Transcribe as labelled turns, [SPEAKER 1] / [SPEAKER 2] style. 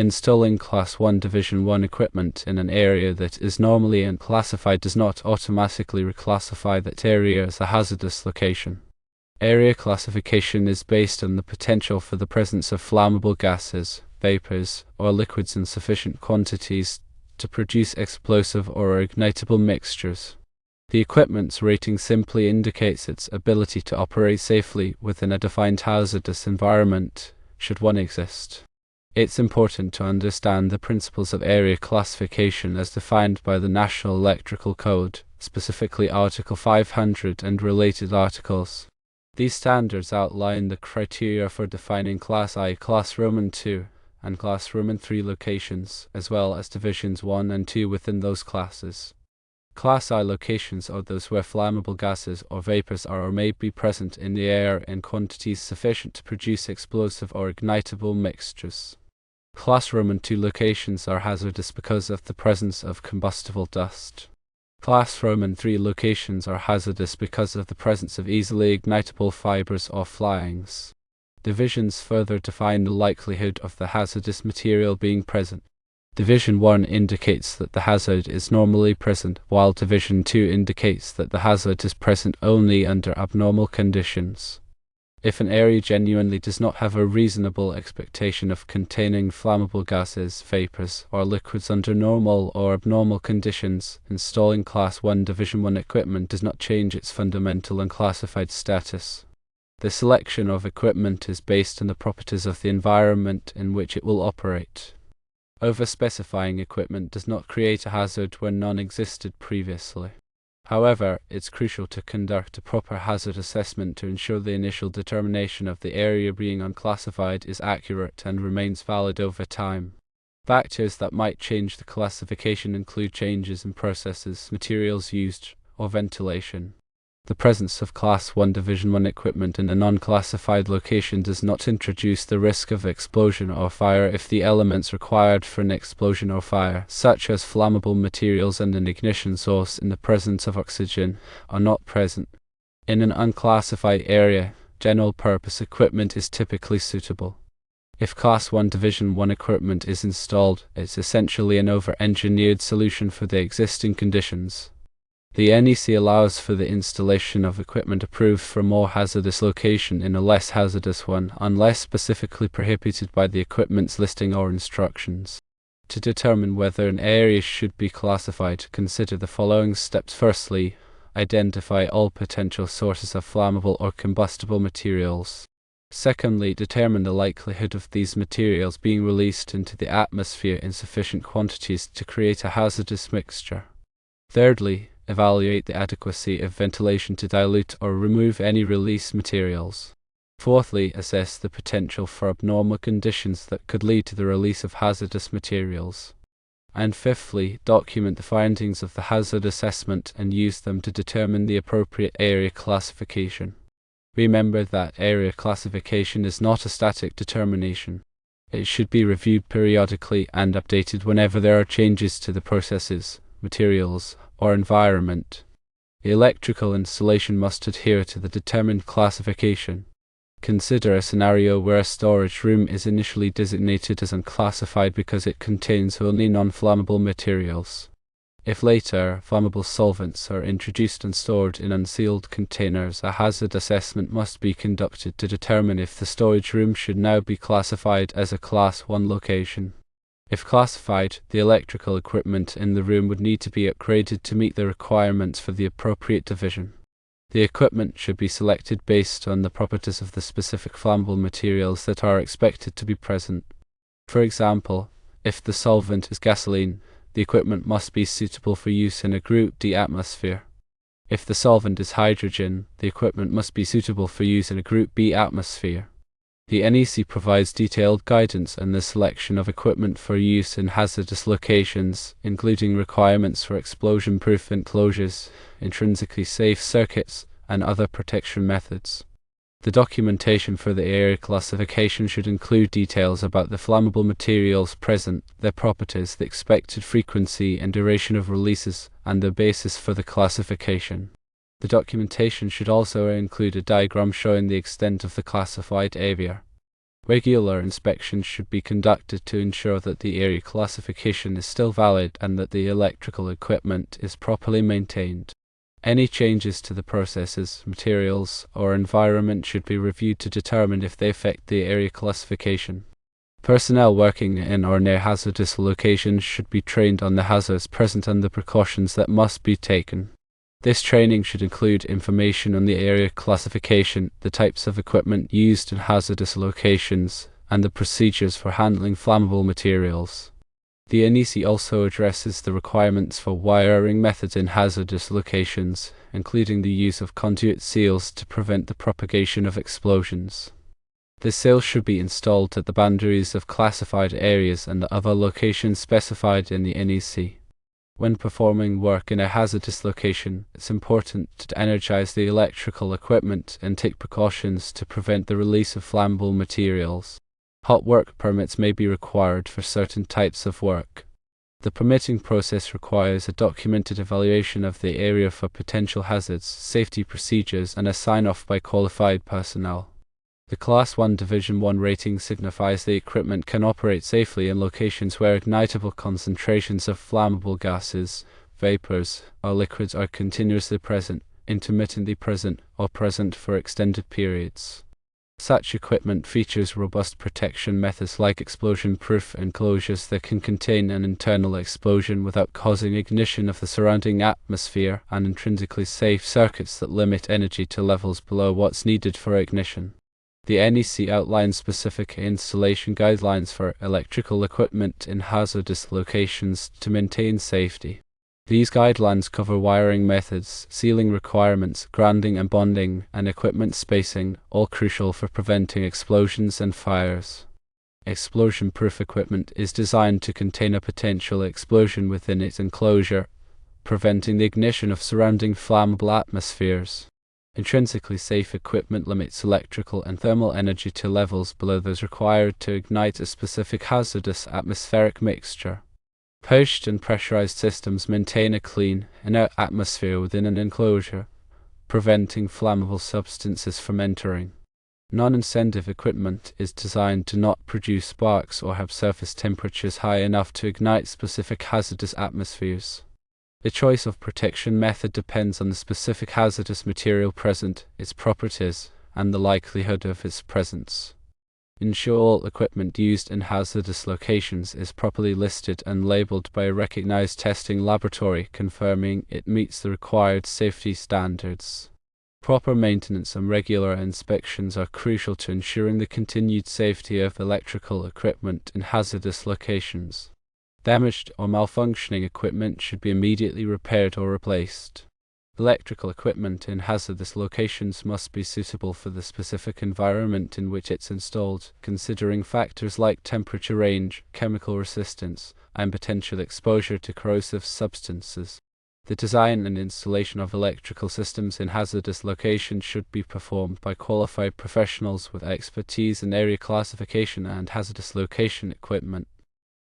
[SPEAKER 1] Installing Class 1 Division 1 equipment in an area that is normally unclassified does not automatically reclassify that area as a hazardous location. Area classification is based on the potential for the presence of flammable gases, vapors, or liquids in sufficient quantities to produce explosive or ignitable mixtures. The equipment's rating simply indicates its ability to operate safely within a defined hazardous environment, should one exist. It's important to understand the principles of area classification as defined by the National Electrical Code, specifically Article 500 and related articles. These standards outline the criteria for defining Class I, Class Roman II, and Class Roman III locations, as well as Divisions 1 and 2 within those classes. Class I locations are those where flammable gases or vapors are or may be present in the air in quantities sufficient to produce explosive or ignitable mixtures. Class Roman II locations are hazardous because of the presence of combustible dust. Class Roman III locations are hazardous because of the presence of easily ignitable fibers or flyings. Divisions further define the likelihood of the hazardous material being present. Division 1 indicates that the hazard is normally present, while Division 2 indicates that the hazard is present only under abnormal conditions. If an area genuinely does not have a reasonable expectation of containing flammable gases, vapors, or liquids under normal or abnormal conditions, installing Class 1 Division 1 equipment does not change its fundamental unclassified status. The selection of equipment is based on the properties of the environment in which it will operate. Overspecifying equipment does not create a hazard where none existed previously. However, it's crucial to conduct a proper hazard assessment to ensure the initial determination of the area being unclassified is accurate and remains valid over time. Factors that might change the classification include changes in processes, materials used, or ventilation. The presence of Class 1 Division 1 equipment in a non-classified location does not introduce the risk of explosion or fire if the elements required for an explosion or fire, such as flammable materials and an ignition source in the presence of oxygen, are not present. In an unclassified area, general-purpose equipment is typically suitable. If Class 1 Division 1 equipment is installed, it's essentially an over-engineered solution for the existing conditions. The NEC allows for the installation of equipment approved for a more hazardous location in a less hazardous one, unless specifically prohibited by the equipment's listing or instructions. To determine whether an area should be classified, consider the following steps. Firstly, identify all potential sources of flammable or combustible materials. Secondly, determine the likelihood of these materials being released into the atmosphere in sufficient quantities to create a hazardous mixture. Thirdly, evaluate the adequacy of ventilation to dilute or remove any released materials. Fourthly, assess the potential for abnormal conditions that could lead to the release of hazardous materials. And fifthly, document the findings of the hazard assessment and use them to determine the appropriate area classification. Remember that area classification is not a static determination. It should be reviewed periodically and updated whenever there are changes to the processes, materials, or environment. The electrical installation must adhere to the determined classification. Consider a scenario where a storage room is initially designated as unclassified because it contains only non-flammable materials. If later, flammable solvents are introduced and stored in unsealed containers, a hazard assessment must be conducted to determine if the storage room should now be classified as a Class 1 location. If classified, the electrical equipment in the room would need to be upgraded to meet the requirements for the appropriate division. The equipment should be selected based on the properties of the specific flammable materials that are expected to be present. For example, if the solvent is gasoline, the equipment must be suitable for use in a Group D atmosphere. If the solvent is hydrogen, the equipment must be suitable for use in a Group B atmosphere. The NEC provides detailed guidance on the selection of equipment for use in hazardous locations, including requirements for explosion-proof enclosures, intrinsically safe circuits, and other protection methods. The documentation for the area classification should include details about the flammable materials present, their properties, the expected frequency and duration of releases, and the basis for the classification. The documentation should also include a diagram showing the extent of the classified area. Regular inspections should be conducted to ensure that the area classification is still valid and that the electrical equipment is properly maintained. Any changes to the processes, materials, or environment should be reviewed to determine if they affect the area classification. Personnel working in or near hazardous locations should be trained on the hazards present and the precautions that must be taken. This training should include information on the area classification, the types of equipment used in hazardous locations, and the procedures for handling flammable materials. The NEC also addresses the requirements for wiring methods in hazardous locations, including the use of conduit seals to prevent the propagation of explosions. The seals should be installed at the boundaries of classified areas and other locations specified in the NEC. When performing work in a hazardous location, it's important to energize the electrical equipment and take precautions to prevent the release of flammable materials. Hot work permits may be required for certain types of work. The permitting process requires a documented evaluation of the area for potential hazards, safety procedures, and a sign-off by qualified personnel. The Class 1 Division 1 rating signifies the equipment can operate safely in locations where ignitable concentrations of flammable gases, vapors, or liquids are continuously present, intermittently present, or present for extended periods. Such equipment features robust protection methods like explosion-proof enclosures that can contain an internal explosion without causing ignition of the surrounding atmosphere, and intrinsically safe circuits that limit energy to levels below what's needed for ignition. The NEC outlines specific installation guidelines for electrical equipment in hazardous locations to maintain safety. These guidelines cover wiring methods, sealing requirements, grounding and bonding, and equipment spacing, all crucial for preventing explosions and fires. Explosion-proof equipment is designed to contain a potential explosion within its enclosure, preventing the ignition of surrounding flammable atmospheres. Intrinsically safe equipment limits electrical and thermal energy to levels below those required to ignite a specific hazardous atmospheric mixture. Pushed and pressurized systems maintain a clean, inert atmosphere within an enclosure, preventing flammable substances from entering. Non-incentive equipment is designed to not produce sparks or have surface temperatures high enough to ignite specific hazardous atmospheres. The choice of protection method depends on the specific hazardous material present, its properties, and the likelihood of its presence. Ensure all equipment used in hazardous locations is properly listed and labeled by a recognized testing laboratory confirming it meets the required safety standards. Proper maintenance and regular inspections are crucial to ensuring the continued safety of electrical equipment in hazardous locations. Damaged or malfunctioning equipment should be immediately repaired or replaced. Electrical equipment in hazardous locations must be suitable for the specific environment in which it's installed, considering factors like temperature range, chemical resistance, and potential exposure to corrosive substances. The design and installation of electrical systems in hazardous locations should be performed by qualified professionals with expertise in area classification and hazardous location equipment.